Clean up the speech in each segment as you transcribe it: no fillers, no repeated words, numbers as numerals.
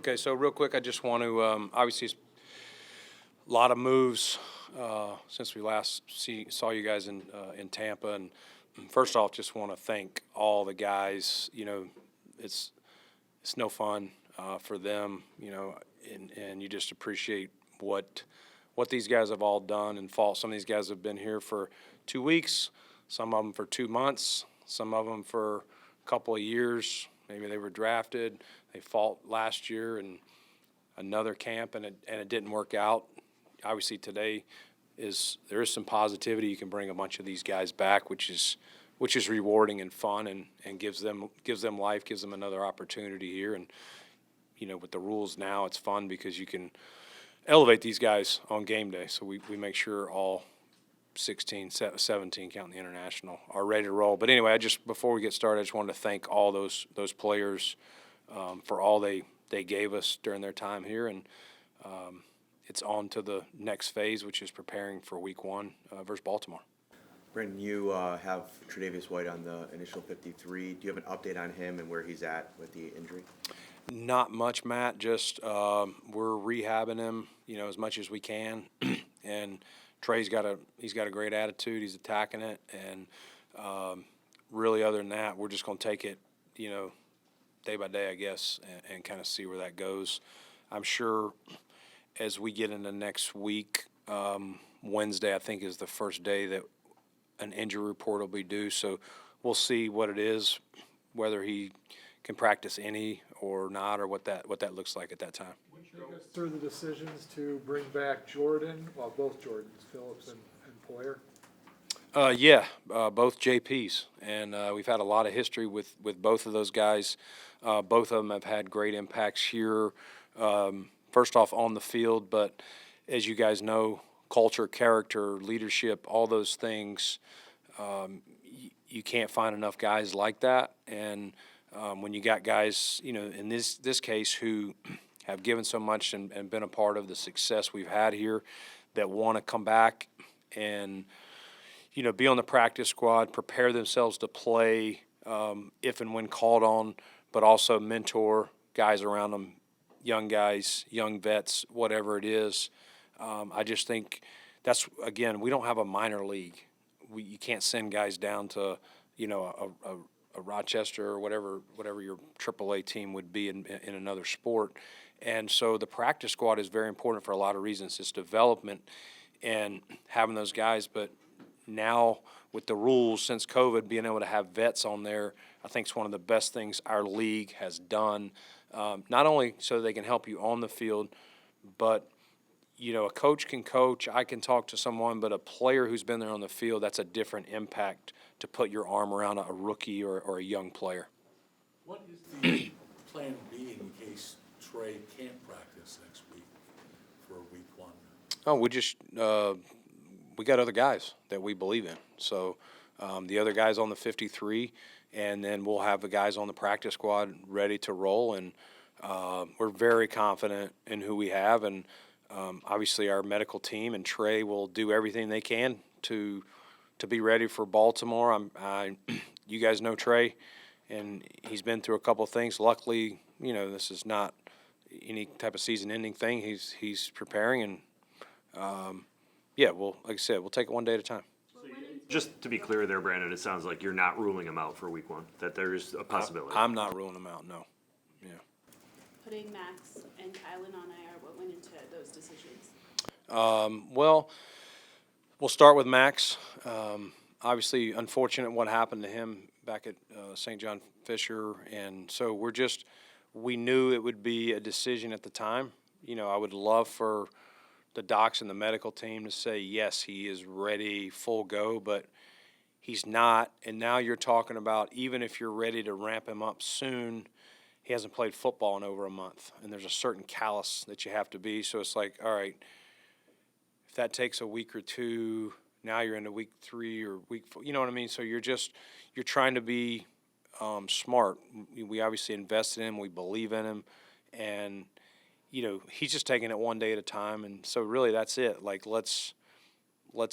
Okay, so real quick, I just want to obviously it's a lot of moves since we last saw you guys in Tampa, and first off, just want to thank all the guys. You know, it's no fun for them. You know, and you just appreciate what these guys have all done and fought. Some of these guys have been here for 2 weeks, some of them for 2 months, some of them for a couple of years. Maybe they were drafted. They fought last year in another camp, and it didn't work out. Obviously, today there is some positivity. You can bring a bunch of these guys back, which is rewarding and fun, and gives them life, gives them another opportunity here. And you know, with the rules now, it's fun because you can elevate these guys on game day. So we make sure all 16, 17, counting the international, are ready to roll. But anyway, before we get started, I just wanted to thank all those players for all they gave us during their time here, and it's on to the next phase, which is preparing for Week 1 versus Baltimore. Brandon, you have Tre'Davious White on the initial 53. Do you have an update on him and where he's at with the injury? Not much, Matt. Just we're rehabbing him, you know, as much as we can, and Trey's got a great attitude. He's attacking it, and really, other than that, we're just going to take it, you know, day by day, I guess, and kind of see where that goes. I'm sure as we get into next week, Wednesday, I think, is the first day that an injury report will be due. So we'll see what it is, whether he can practice any or not, or what that looks like at that time. Take us through the decisions to bring back Jordan, well, both Jordans, Phillips and Poyer. Both JPs, and we've had a lot of history with both of those guys. Both of them have had great impacts here, first off on the field, but as you guys know, culture, character, leadership, all those things, you can't find enough guys like that. And when you got guys, you know, in this case, who have given so much and been a part of the success we've had here, that want to come back and, you know, be on the practice squad, prepare themselves to play if and when called on, but also mentor guys around them, young guys, young vets, whatever it is. I just think that's, again, we don't have a minor league. You can't send guys down to, you know, a Rochester or whatever your AAA team would be in another sport. And so the practice squad is very important for a lot of reasons. It's development and having those guys. But now with the rules since COVID, being able to have vets on there, I think is one of the best things our league has done. Not only so they can help you on the field, but you know, a coach can coach, I can talk to someone, but a player who's been there on the field, that's a different impact to put your arm around a rookie or a young player. What is the plan B in case Trey can't practice next week for Week 1? Oh, we got other guys that we believe in. So the other guys on the 53, and then we'll have the guys on the practice squad ready to roll, and we're very confident in who we have, and obviously our medical team and Trey will do everything they can to be ready for Baltimore. You guys know Trey, and he's been through a couple of things. Luckily, you know, this is not any type of season-ending thing. He's preparing, and well, like I said, we'll take it one day at a time. Just to be clear there, Brandon, it sounds like you're not ruling him out for Week 1, that there's a possibility. I'm not ruling him out, no. Yeah. Putting Max and Kylan on IR, what went into those decisions? Well, we'll start with Max. Obviously, unfortunate what happened to him back at St. John Fisher, and so we knew it would be a decision at the time. You know, I would love for the docs and the medical team to say, yes, he is ready, full go, but he's not. And now you're talking about, even if you're ready to ramp him up soon, he hasn't played football in over a month, and there's a certain callus that you have to be. So it's like, all right, if that takes a week or two, now you're into week 3 or week 4, you know what I mean? So you're trying to be smart. We obviously invested in him, we believe in him, and you know, he's just taking it one day at a time, and so really that's it. Like, let's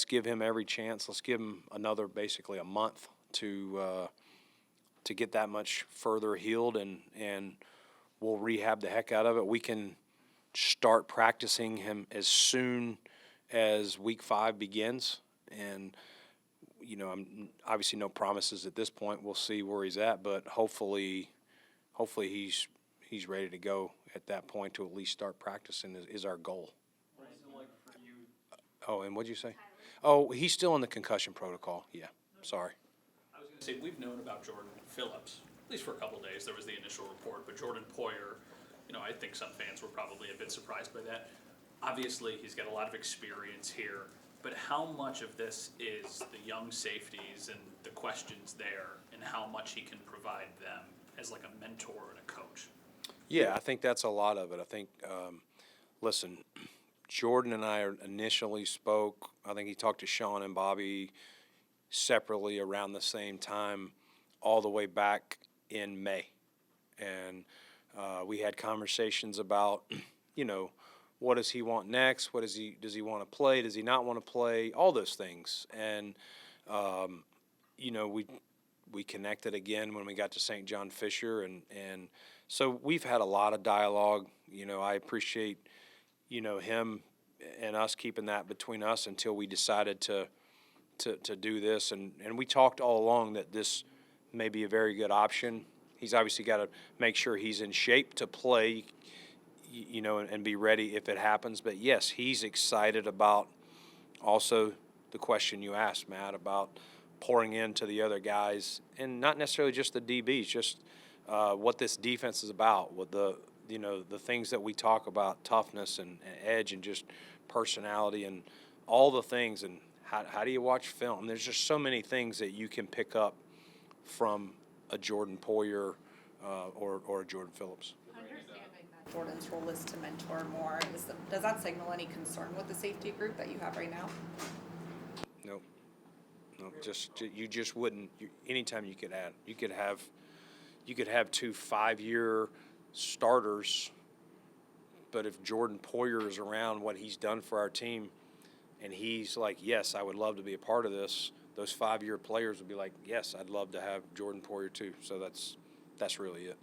give him every chance. Let's give him another, basically a month to get that much further healed, and we'll rehab the heck out of it. We can start practicing him as soon as week 5 begins. And, I'm obviously no promises at this point. We'll see where he's at, but hopefully he's ready to go at that point to at least start practicing is our goal. Oh, and what'd you say? Oh, he's still in the concussion protocol. Yeah, sorry. I was going to say, we've known about Jordan Phillips, at least for a couple of days. There was the initial report, but Jordan Poyer, I think some fans were probably a bit surprised by that. Obviously, he's got a lot of experience here, but how much of this is the young safeties and the questions there, and how much he can provide them as like a mentor and a coach? Yeah, I think that's a lot of it. I think, listen, Jordan and I initially spoke. I think he talked to Sean and Bobby separately around the same time, all the way back in May. And we had conversations about, what does he want next? Does he want to play? Does he not want to play? All those things. And, we connected again when we got to St. John Fisher. And so we've had a lot of dialogue. I appreciate, him and us keeping that between us until we decided to do this. And we talked all along that this may be a very good option. He's obviously got to make sure he's in shape to play, and be ready if it happens. But yes, he's excited about also the question you asked, Matt, about pouring into the other guys, and not necessarily just the DBs, just what this defense is about, with the things that we talk about, toughness and edge and just personality and all the things, and how do you watch film? There's just so many things that you can pick up from a Jordan Poyer or a Jordan Phillips. Understanding that Jordan's role is to mentor more, does that signal any concern with the safety group that you have right now? Nope. You just wouldn't. Anytime you could have 2 5-year starters, but if Jordan Poyer is around, what he's done for our team, and he's like, yes, I would love to be a part of this, those 5-year players would be like, yes, I'd love to have Jordan Poyer too. So that's really it.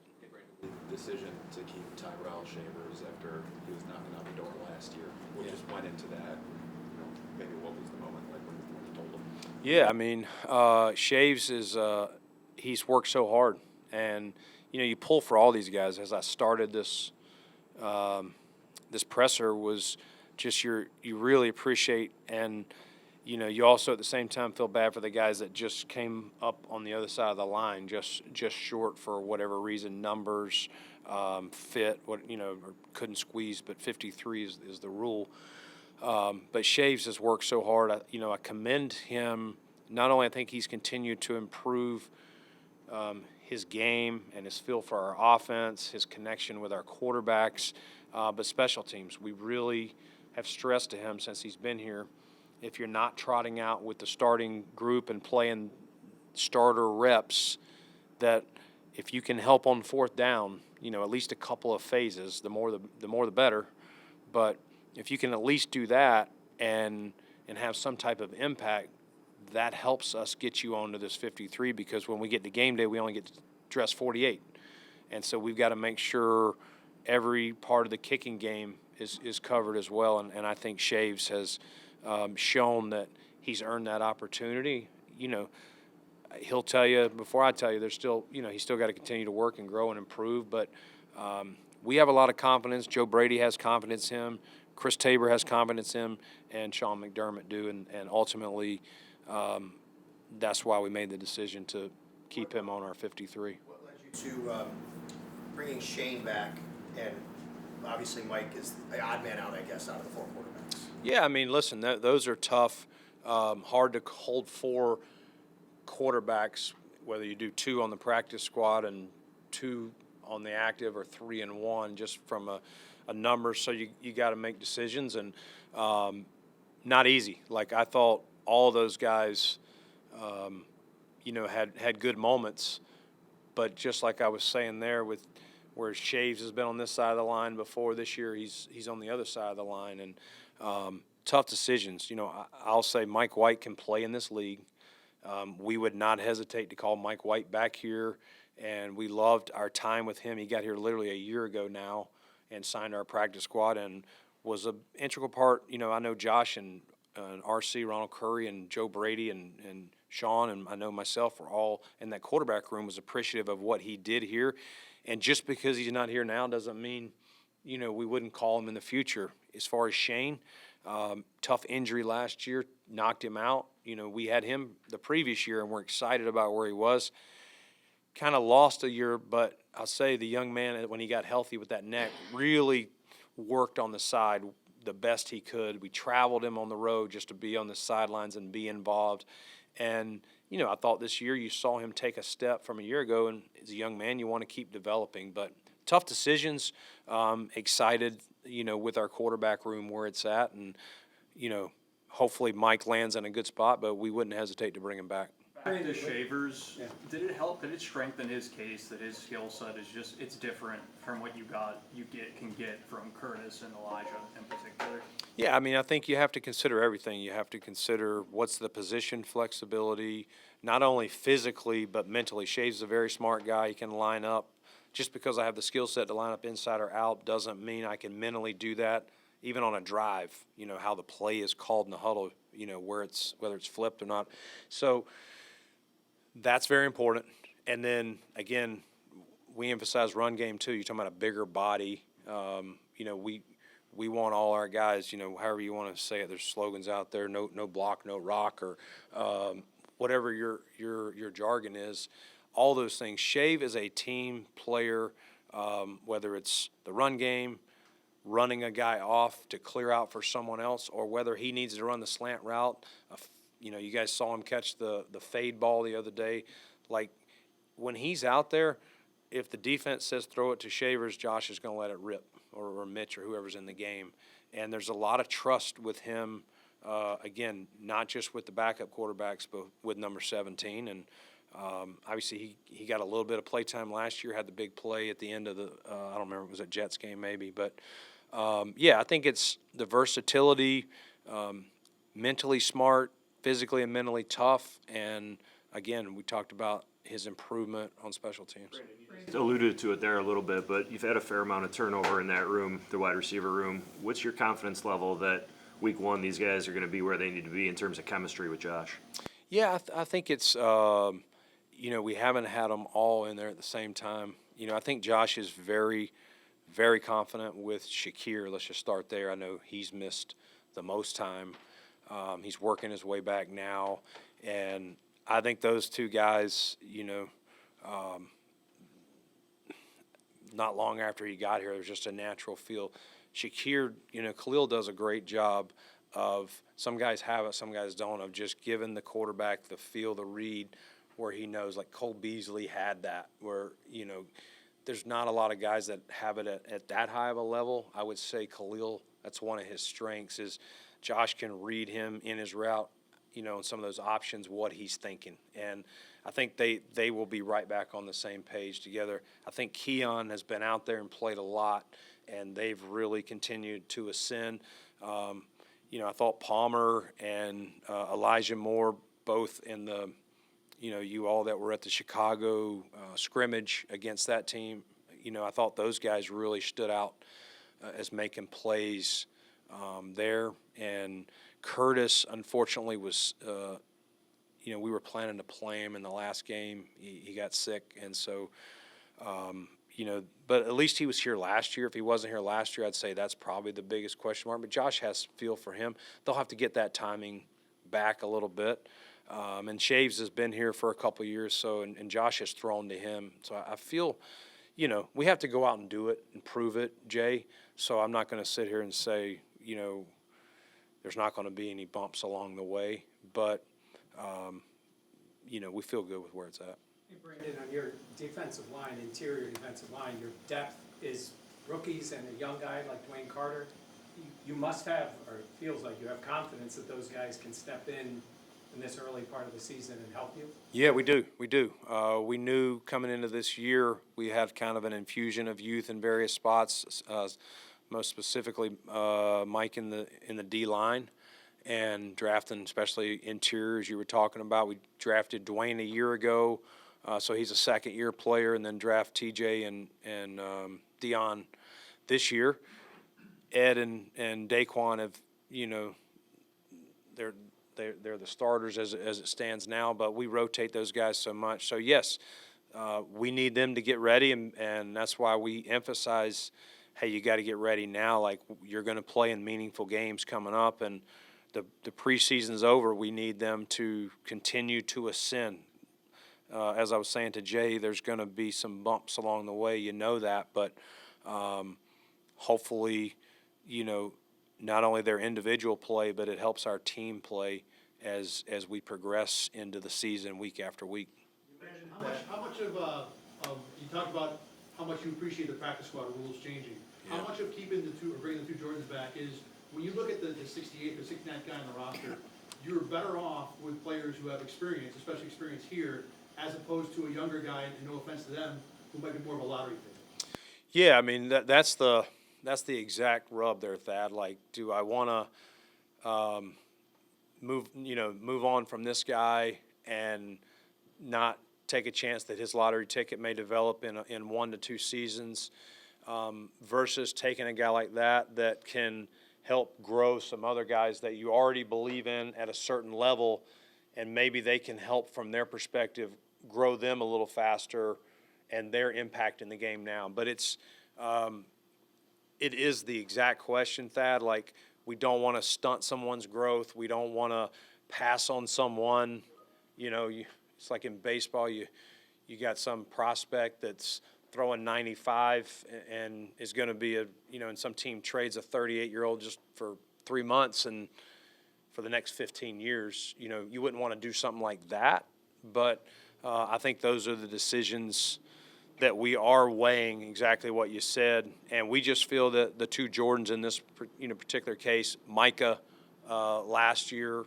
The decision to keep Tyrell Shavers after he was knocking on the door last year, what just went into that? Maybe what was the moment like when you told him? Yeah, I mean, Shaves is he's worked so hard, and you pull for all these guys. As I started this this presser was just you really appreciate, and you also at the same time feel bad for the guys that just came up on the other side of the line, just short for whatever reason, numbers, fit, or couldn't squeeze, but 53 is the rule. But Shaves has worked so hard. I commend him. Not only I think he's continued to improve his game and his feel for our offense, his connection with our quarterbacks, but special teams. We really have stressed to him since he's been here, if you're not trotting out with the starting group and playing starter reps, that if you can help on 4th down, at least a couple of phases, the more the better. But if you can at least do that and have some type of impact, that helps us get you onto this 53, because when we get to game day, we only get to dress 48. And so we've got to make sure every part of the kicking game is covered as well. And I think Shaves has shown that he's earned that opportunity. He'll tell you, before I tell you, there's still, he's still got to continue to work and grow and improve. But we have a lot of confidence. Joe Brady has confidence in him. Chris Tabor has confidence in him, and Sean McDermott do. And ultimately, that's why we made the decision to keep him on our 53. What led you to bringing Shane back? And obviously Mike is the odd man out, I guess, out of the 4 quarterbacks. Yeah, I mean, listen, those are tough. Hard to hold 4 quarterbacks, whether you do 2 on the practice squad and 2 on the active, or 3 and 1, just from a number. So you got to make decisions, and not easy. Like, I thought all those guys, had good moments, but just like I was saying there, with where Shaves has been on this side of the line before, this year he's on the other side of the line, and tough decisions. I'll say Mike White can play in this league. We would not hesitate to call Mike White back here and we loved our time with him. He got here literally a year ago now and signed our practice squad and was an integral part. You know, I know Josh and RC, Ronald Curry, and Joe Brady, and Sean, and I know myself were all in that quarterback room, was appreciative of what he did here. And just because he's not here now doesn't mean, you know, we wouldn't call him in the future. As far as Shane, tough injury last year, knocked him out. You know, we had him the previous year, and we're excited about where he was. Kind of lost a year, but I'll say the young man, when he got healthy with that neck, really worked on the side the best he could. We traveled him on the road just to be on the sidelines and be involved. And, you know, I thought this year you saw him take a step from a year ago, and as a young man, you want to keep developing. But tough decisions, excited, you know, with our quarterback room where it's at. And, you know, hopefully Mike lands in a good spot, but we wouldn't hesitate to bring him back. Back to Shavers, did it help, did it strengthen his case that his skill set is just, it's different from what can get from Curtis and Elijah in particular? Yeah, I mean, I think you have to consider everything. You have to consider what's the position flexibility, not only physically, but mentally. Shaves is a very smart guy. He can line up. Just because I have the skill set to line up inside or out doesn't mean I can mentally do that, even on a drive, you know, how the play is called in the huddle, you know, whether it's flipped or not. So that's very important. And then, again, we emphasize run game, too. You're talking about a bigger body. You know, we want all our guys, you know, however you want to say it. There's slogans out there, no block, no rock, or whatever your jargon is. All those things. Shave is a team player, whether it's the run game, running a guy off to clear out for someone else, or whether he needs to run the slant route. You know, you guys saw him catch the fade ball the other day. Like, when he's out there, if the defense says throw it to Shavers, Josh is going to let it rip, or Mitch, or whoever's in the game. And there's a lot of trust with him, again, not just with the backup quarterbacks, but with number 17. And obviously he got a little bit of playtime last year, had the big play at the end of the I don't remember, it was a Jets game maybe. But, yeah, I think it's the versatility, mentally smart, physically and mentally tough, and again, we talked about his improvement on special teams. Alluded to it there a little bit, but you've had a fair amount of turnover in that room, the wide receiver room. What's your confidence level that week one these guys are going to be where they need to be in terms of chemistry with Josh? Yeah, I think it's, you know, we haven't had them all in there at the same time. You know, I think Josh is very, very confident with Shakir. Let's just start there. I know he's missed the most time. He's working his way back now, and I think those two guys, you know, not long after he got here, there's just a natural feel. Shakir, you know, Khalil does a great job of, some guys have it, some guys don't, of just giving the quarterback the feel, the read, where he knows, like Cole Beasley had that, where, you know, there's not a lot of guys that have it at that high of a level. I would say Khalil, that's one of his strengths, is Josh can read him in his route, you know, and some of those options, what he's thinking. And I think they will be right back on the same page together. I think Keon has been out there and played a lot, and they've really continued to ascend. You know, I thought Palmer and Elijah Moore, both in the, you know, you all that were at the Chicago scrimmage against that team, you know, I thought those guys really stood out as making plays there. And Curtis, unfortunately, was, you know, we were planning to play him in the last game. He got sick, and so, you know, but at least he was here last year. If he wasn't here last year, I'd say that's probably the biggest question mark. But Josh has feel for him. They'll have to get that timing back a little bit. And Shaves has been here for a couple of years, so and Josh has thrown to him. So I feel, you know, we have to go out and do it and prove it, Jay. So I'm not going to sit here and say, you know, there's not going to be any bumps along the way, but, you know, we feel good with where it's at. Hey, Brandon, on your defensive line, interior defensive line, your depth is rookies and a young guy like Dwayne Carter. You must have, or it feels like you have confidence that those guys can step in this early part of the season and help you? Yeah, we do. We do. We knew coming into this year we had kind of an infusion of youth in various spots, most specifically Mike in the D line, and drafting especially interiors you were talking about. We drafted Dwayne a year ago. So he's a second-year player, and then draft TJ and Dion this year. Ed and Daquan have, they're the starters as it stands now, but we rotate those guys so much. So yes, we need them to get ready, and that's why we emphasize, hey, you got to get ready now. Like, you're going to play in meaningful games coming up, and the preseason's over. We need them to continue to ascend. As I was saying to Jay, there's going to be some bumps along the way. You know that, but hopefully, not only their individual play, but it helps our team play as we progress into the season week after week. How much of you talked about how much you appreciate the practice squad rules changing. How much of keeping the two or bringing the two Jordans back is when you look at the 68 or 69th guy on the roster, you're better off with players who have experience, especially experience here, as opposed to a younger guy, and no offense to them, who might be more of a lottery pick. Yeah, I mean that's the exact rub there, Thad. Like, do I want to move on from this guy and not take a chance that his lottery ticket may develop in 1 to 2 seasons, versus taking a guy like that can help grow some other guys that you already believe in at a certain level, and maybe they can help from their perspective grow them a little faster and their impact in the game now. But it is the exact question, Thad. Like, we don't want to stunt someone's growth. We don't want to pass on someone. It's like in baseball, you got some prospect that's throwing 95 and is going to be and some team trades a 38-year-old just for 3 months and for the next 15 years. You wouldn't want to do something like that. But I think those are the decisions that we are weighing, exactly what you said. And we just feel that the two Jordans in this particular case, Micah last year,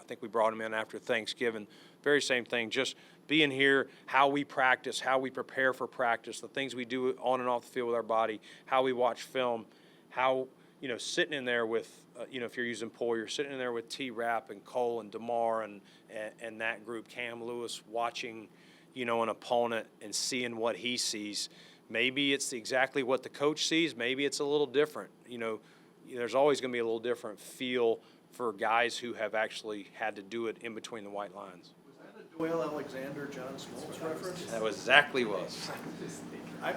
I think we brought him in after Thanksgiving, very same thing, just being here, how we practice, how we prepare for practice, the things we do on and off the field with our body, how we watch film, how, sitting in there with, if you're using Poyer, sitting in there with T-Rap and Cole and DeMar and that group, Cam Lewis, watching, an opponent and seeing what he sees. Maybe it's exactly what the coach sees. Maybe it's a little different. There's always going to be a little different feel for guys who have actually had to do it in between the white lines. Doyle Alexander, John Smoltz reference? That was exactly what.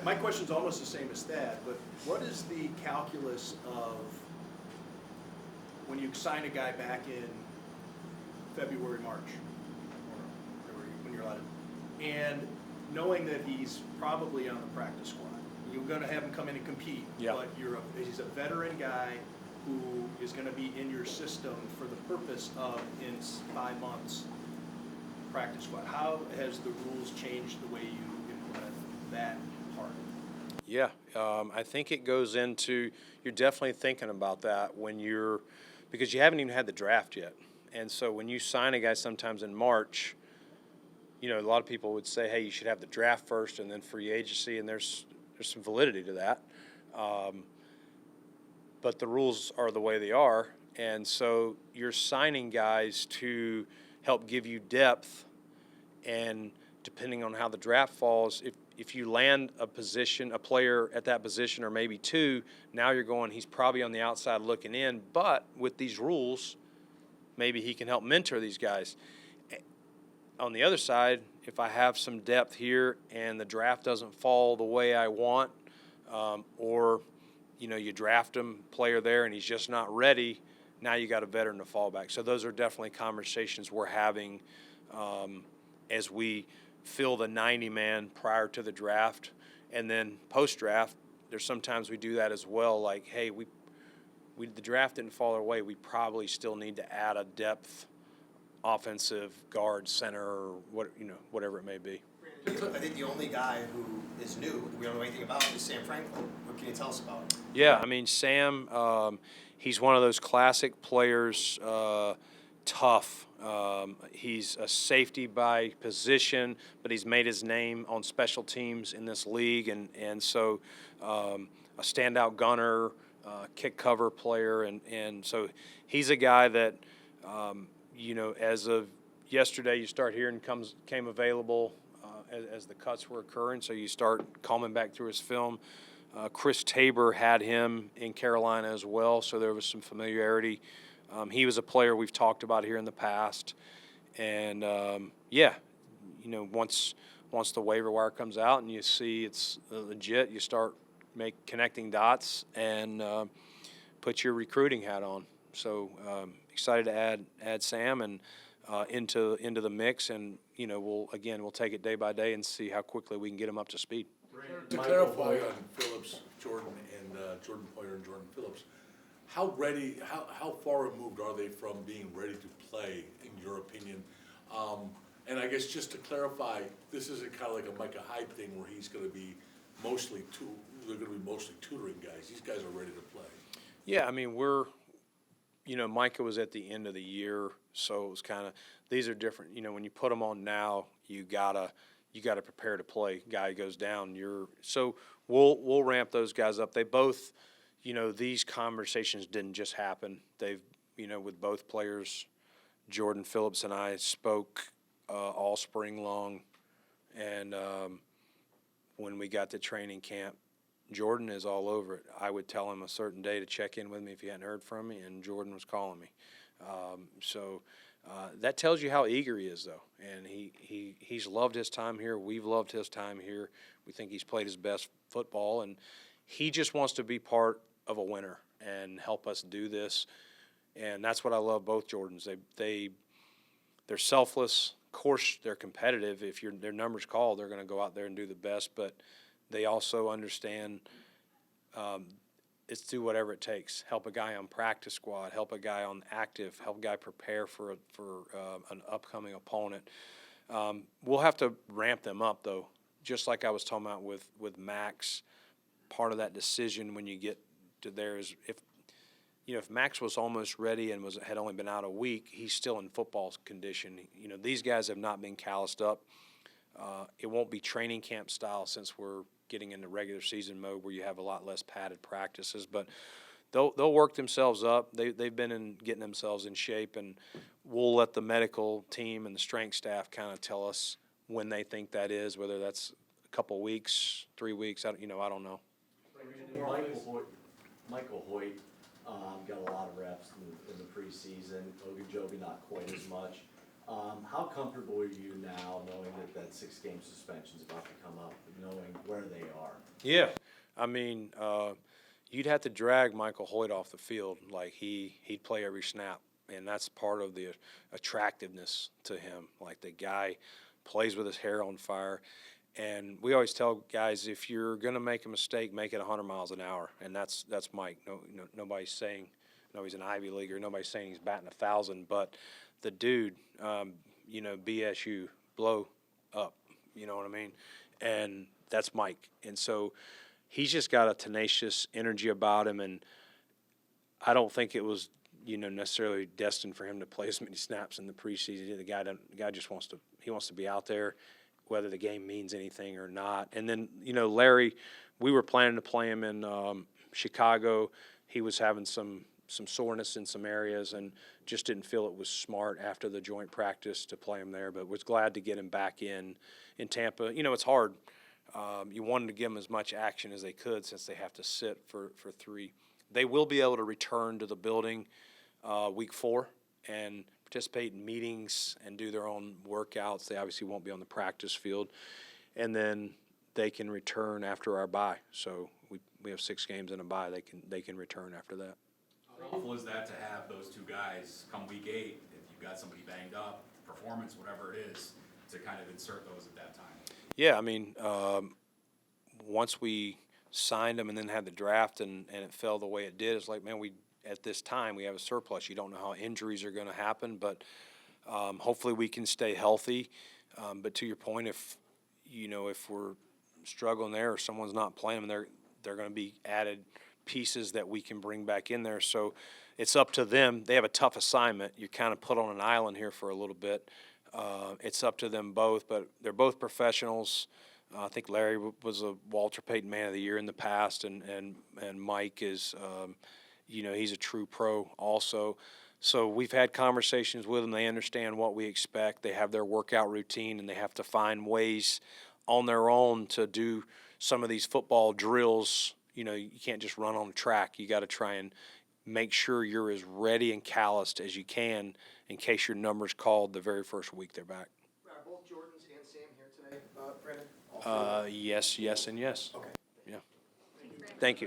My question's almost the same as that, but what is the calculus of when you sign a guy back in February, March, or when you're allowed to, and knowing that he's probably on the practice squad, you're going to have him come in and compete, but he's a veteran guy who is going to be in your system for the purpose of, in 5 months, practice squad. How has the rules changed the way you implement that part? Yeah, I think it goes into, you're definitely thinking about that because you haven't even had the draft yet. And so when you sign a guy sometimes in March, a lot of people would say, hey, you should have the draft first and then free agency, and there's some validity to that. But the rules are the way they are, and so you're signing guys to help give you depth, and depending on how the draft falls, if you land a player at that position or maybe two, now you're going, he's probably on the outside looking in, but with these rules, maybe he can help mentor these guys. On the other side, if I have some depth here and the draft doesn't fall the way I want, or you draft him, player there, and he's just not ready, now you got a veteran to fall back. So those are definitely conversations we're having as we fill the 90-man prior to the draft. And then post-draft, there's sometimes we do that as well. Like, hey, the draft didn't fall our way. We probably still need to add a depth offensive guard, center, or whatever it may be. I think the only guy who is new, that we don't know anything about, is Sam Franklin. What can you tell us about him? Yeah, I mean, Sam, he's one of those classic players, tough. He's a safety by position, but he's made his name on special teams in this league, and so a standout gunner, kick cover player, and so he's a guy that, as of yesterday, you start hearing came available as the cuts were occurring, so you start combing back through his film. Chris Tabor had him in Carolina as well, so there was some familiarity. He was a player we've talked about here in the past. And, once the waiver wire comes out and you see it's legit, you start connecting dots and put your recruiting hat on. So excited to add Sam and into the mix, and we'll take it day by day and see how quickly we can get him up to speed. To clarify on Phillips, Jordan, and Jordan Poyer and Jordan Phillips, how far removed are they from being ready to play, in your opinion? And I guess just to clarify, this isn't kind of like a Micah Hyde thing where he's going to be they're going to be mostly tutoring guys. These guys are ready to play. Yeah, I mean, Micah was at the end of the year, so it was kind of, these are different. When you put them on now, you gotta prepare to play. Guy goes down, so we'll ramp those guys up. They both, these conversations didn't just happen. They've, with both players, Jordan Phillips and I spoke all spring long, and when we got to training camp, Jordan is all over it. I would tell him a certain day to check in with me if he hadn't heard from me, and Jordan was calling me. So that tells you how eager he is, though. And he's loved his time here. We've loved his time here. We think he's played his best football, and he just wants to be part of a winner and help us do this. And that's what I love both Jordans. They're selfless. Of course, they're competitive. If their number's called, they're going to go out there and do the best. But they also understand it's do whatever it takes. Help a guy on practice squad. Help a guy on active. Help a guy prepare for an upcoming opponent. We'll have to ramp them up, though. Just like I was talking about with Max, part of that decision when you get to there is if Max was almost ready and had only been out a week, he's still in football condition. These guys have not been calloused up. It won't be training camp style since we're getting into regular season mode where you have a lot less padded practices. But they'll work themselves up. They've been getting themselves in shape, and we'll let the medical team and the strength staff kind of tell us when they think that is, whether that's a couple weeks, 3 weeks. I don't know. Michael Hoyt got a lot of reps in the preseason. Ogunjobi not quite as much. How comfortable are you now knowing that 6-game suspension is about to come up, knowing where they are? Yeah, I mean, you'd have to drag Michael Hoyt off the field. Like he'd play every snap, and that's part of the attractiveness to him. Like the guy plays with his hair on fire. And we always tell guys, if you're going to make a mistake, make it 100 miles an hour. And that's Mike. Nobody's saying, he's an Ivy Leaguer. Nobody's saying he's batting 1,000. But the dude, BSU, blow up. You know what I mean? And that's Mike. And so he's just got a tenacious energy about him. And I don't think it was, necessarily destined for him to play as many snaps in the preseason. The guy just wants to be out there, whether the game means anything or not. And then, Larry, we were planning to play him in Chicago. He was having some soreness in some areas and just didn't feel it was smart after the joint practice to play him there, but was glad to get him back in Tampa. It's hard. You wanted to give them as much action as they could since they have to sit for 3. They will be able to return to the building week 4 and participate in meetings and do their own workouts. They obviously won't be on the practice field. And then they can return after our bye. So we have 6 games in a bye. They can return after that. How helpful is that to have those 2 guys come week 8, if you've got somebody banged up, performance, whatever it is, to kind of insert those at that time? Yeah, I mean, once we signed them and then had the draft and it fell the way it did, it's like, man, at this time we have a surplus. You don't know how injuries are going to happen, but hopefully we can stay healthy. But to your point, if we're struggling there or someone's not playing them, they're going to be added pieces that we can bring back in there. So it's up to them. They have a tough assignment. You're kind of put on an island here for a little bit. It's up to them both, but they're both professionals. I think Larry was a Walter Payton Man of the Year in the past, and Mike is, he's a true pro also. So we've had conversations with them. They understand what we expect. They have their workout routine, and they have to find ways on their own to do some of these football drills. You know, you can't just run on a track. You got to try and make sure you're as ready and calloused as you can in case your number's called the very first week they're back. Are both Jordans and Sam here today, Brandon? Yes, yes, and yes. Okay. Yeah. Thank you.